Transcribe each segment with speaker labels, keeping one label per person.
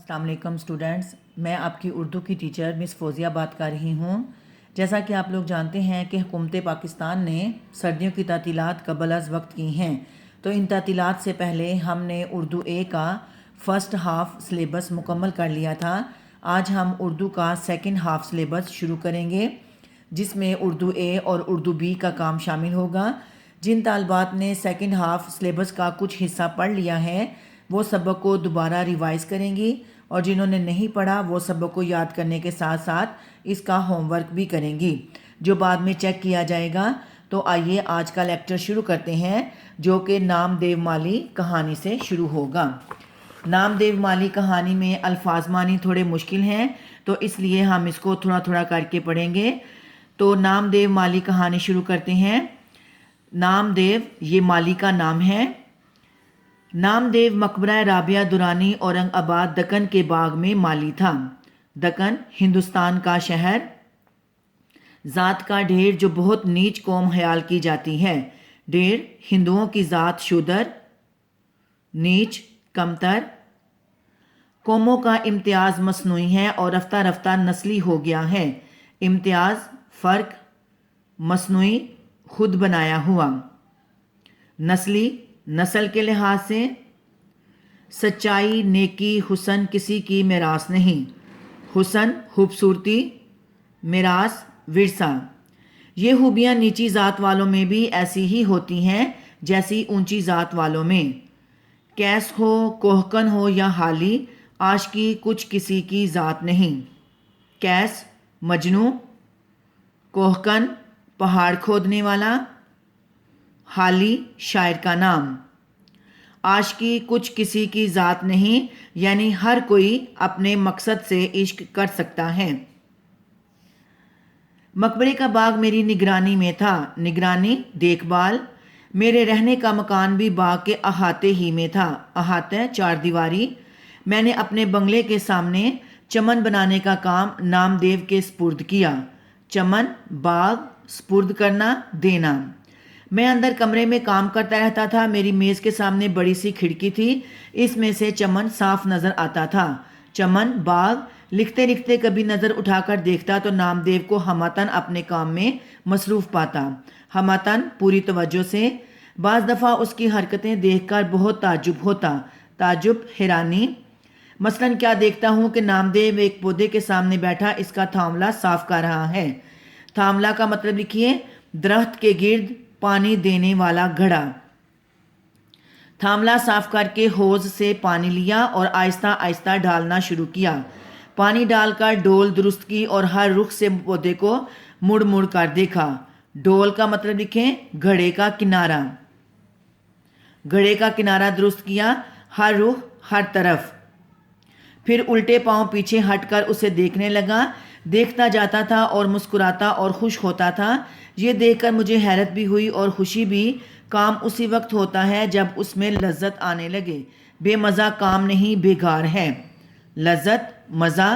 Speaker 1: अस्सलाम वालेकुम स्टूडेंट्स, मैं आपकी उर्दू की टीचर मिस फ़ौज़िया बात कर रही हूँ। जैसा कि आप लोग जानते हैं कि हुकूमत पाकिस्तान ने सर्दियों की तातीलात कबल अज़ वक्त की हैं, तो इन तातीलात से पहले हमने उर्दू ए का फ़र्स्ट हाफ़ सिलेबस मुकम्मल कर लिया था। आज हम उर्दू का सेकंड हाफ़ सिलेबस शुरू करेंगे, जिसमें उर्दू ए और उर्दू बी का काम शामिल होगा। जिन तालबात ने सेकंड हाफ़ सिलेबस का कुछ हिस्सा पढ़ लिया है वो सबक को दोबारा रिवाइज़ करेंगी, और जिन्होंने नहीं पढ़ा वो सबक को याद करने के साथ साथ इसका होमवर्क भी करेंगी, जो बाद में चेक किया जाएगा। तो आइए आज का लेक्चर शुरू करते हैं, जो कि नामदेव माली कहानी से शुरू होगा। नामदेव माली कहानी में अल्फाज मानी थोड़े मुश्किल हैं, तो इसलिए हम इसको थोड़ा थोड़ा करके पढ़ेंगे। तो नामदेव माली कहानी शुरू करते हैं। नामदेव ये माली का नाम है। नामदेव मकबरा राबिया दुरानी औरंगाबाद दक्कन के बाग में माली था। दक्कन हिंदुस्तान का शहर, ज़ात का ढेर जो बहुत नीच कौम ख्याल की जाती है। ढेर हिंदुओं की ज़ात शूदर, नीच, कमतर। कौमों का इम्तियाज़ मसनूई है और रफ्ता रफ्ता नस्ली हो गया है। इम्तियाज़, फ़र्क, मसनूई, खुद बनाया हुआ। नस्ली, नस्ल के लिहाज से। सच्चाई, नेकी, हुसन किसी की मिरास नहीं। हुसन खूबसूरती, मिरास विरसा। ये खूबियाँ नीची ज़ात वालों में भी ऐसी ही होती हैं जैसी ऊंची ज़ात वालों में। कैस हो, कोहकन हो या हाली, आशिकी कुछ किसी की ज़ात नहीं। कैस मजनू, कोहकन पहाड़ खोदने वाला, हाली शायर का नाम। आशिकी कुछ किसी की ज़ात नहीं, यानी हर कोई अपने मकसद से इश्क कर सकता है। मकबरे का बाग मेरी निगरानी में था। निगरानी, देखभाल। मेरे रहने का मकान भी बाग के अहाते ही में था। अहाते चार दीवारी। मैंने अपने बंगले के सामने चमन बनाने का काम नामदेव के स्पुर्द किया। चमन, बाग, स्पुर्द करना, देना। मैं अंदर कमरे में काम करता रहता था। मेरी मेज़ के सामने बड़ी सी खिड़की थी, इसमें से चमन साफ नज़र आता था। चमन, बाग। लिखते लिखते कभी नज़र उठाकर देखता तो नामदेव को हमातन अपने काम में मसरूफ़ पाता। हमातन पूरी तवज्जो से। बाज़ दफ़ा उसकी हरकतें देखकर बहुत ताज्जुब होता। ताज्जुब, हैरानी। मसलन क्या देखता हूँ कि नामदेव एक पौधे के सामने बैठा इसका थामला साफ कर रहा है। थामला का मतलब लिखिए, दरख्त के गिर्द पानी देने वाला घड़ा। थामला साफ करके होज से पानी लिया और आहिस्ता आहिस्ता डालना शुरू किया। पानी डालकर डोल दुरुस्त की और हर रुख से पौधे को मुड़ मुड़ कर देखा। डोल का मतलब लिखें, घड़े का किनारा। घड़े का किनारा दुरुस्त किया, हर रुख, हर तरफ। फिर उल्टे पांव पीछे हटकर उसे देखने लगा। देखता जाता था और मुस्कुराता और खुश होता था। ये देखकर मुझे हैरत भी हुई और खुशी भी। काम उसी वक्त होता है जब उसमें लज्जत आने लगे। बेमज़ा काम नहीं, बेकार है। लज्जत, मज़ा,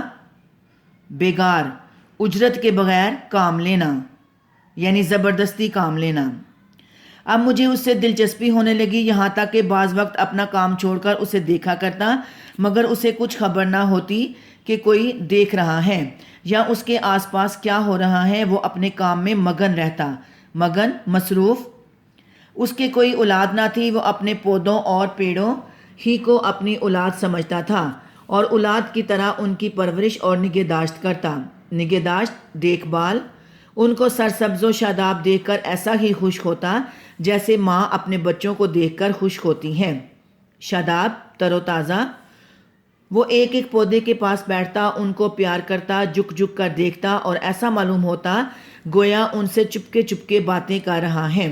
Speaker 1: बेकार, उजरत के बगैर काम लेना, यानी ज़बरदस्ती काम लेना। अब मुझे उससे दिलचस्पी होने लगी, यहाँ तक कि बाज़ वक्त अपना काम छोड़कर उसे देखा करता, मगर उसे कुछ खबर ना होती कि कोई देख रहा है या उसके आसपास क्या हो रहा है। वो अपने काम में मगन रहता। मगन, मसरूफ़। उसके कोई औलाद ना थी। वो अपने पौधों और पेड़ों ही को अपनी औलाद समझता था और औलाद की तरह उनकी परवरिश और निगहदाश्त करता। निगहदाश्त, देखभाल। उनको सरसब्ज़ो शादाब देखकर ऐसा ही खुश होता जैसे माँ अपने बच्चों को देखकर खुश होती है। शादाब, तरोताज़ा। वो एक एक पौधे के पास बैठता, उनको प्यार करता, झुक झुक कर देखता और ऐसा मालूम होता गोया उनसे चुपके चुपके बातें कर रहा है।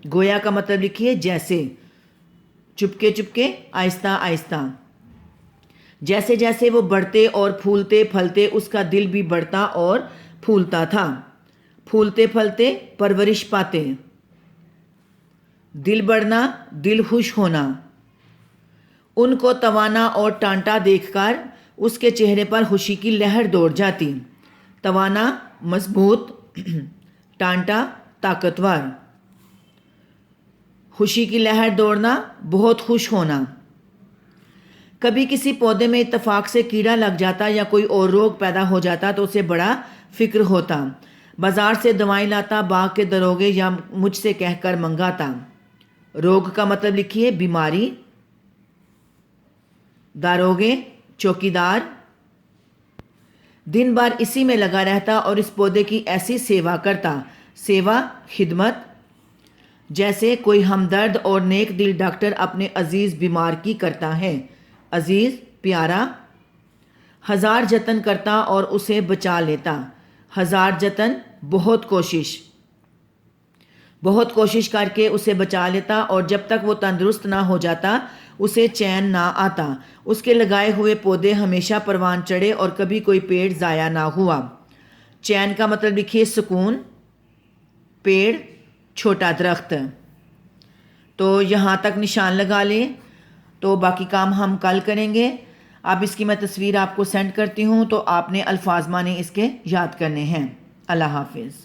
Speaker 1: गोया का मतलब लिखिए, जैसे। चुपके चुपके, आहिस्ता आहिस्ता। जैसे जैसे वो बढ़ते और फूलते फलते उसका दिल भी बढ़ता और फूलता था। फूलते फलते, परवरिश पाते। दिल बढ़ना, दिल खुश होना। उनको तवाना और टांटा देखकर उसके चेहरे पर खुशी की लहर दौड़ जाती। तवाना, मजबूत, टांटा, ताकतवर। खुशी की लहर दौड़ना, बहुत खुश होना। کبھی کسی پودے میں اتفاق سے کیڑا لگ جاتا یا کوئی اور روگ پیدا ہو جاتا تو اسے بڑا فکر ہوتا، بازار سے دوائیں لاتا، باغ کے دروگے یا مجھ سے کہہ کر منگاتا۔ روگ کا مطلب لکھیے بیماری، داروگے چوکیدار۔ دن بھر اسی میں لگا رہتا اور اس پودے کی ایسی سیوا کرتا، سیوا خدمت، جیسے کوئی ہمدرد اور نیک دل ڈاکٹر اپنے عزیز بیمار کی کرتا ہے، عزیز پیارا۔ ہزار جتن کرتا اور اسے بچا لیتا، ہزار جتن بہت کوشش کر کے اسے بچا لیتا، اور جب تک وہ تندرست نہ ہو جاتا اسے چین نہ آتا۔ اس کے لگائے ہوئے پودے ہمیشہ پروان چڑھے اور کبھی کوئی پیڑ ضائع نہ ہوا۔ چین کا مطلب لکھیے سکون، پیڑ چھوٹا درخت۔ تو یہاں تک نشان لگا لیں، تو باقی کام ہم کل کریں گے۔ اب اس کی میں تصویر آپ کو سینڈ کرتی ہوں، تو آپ نے الفاظ معنی اس کے یاد کرنے ہیں۔ اللہ حافظ۔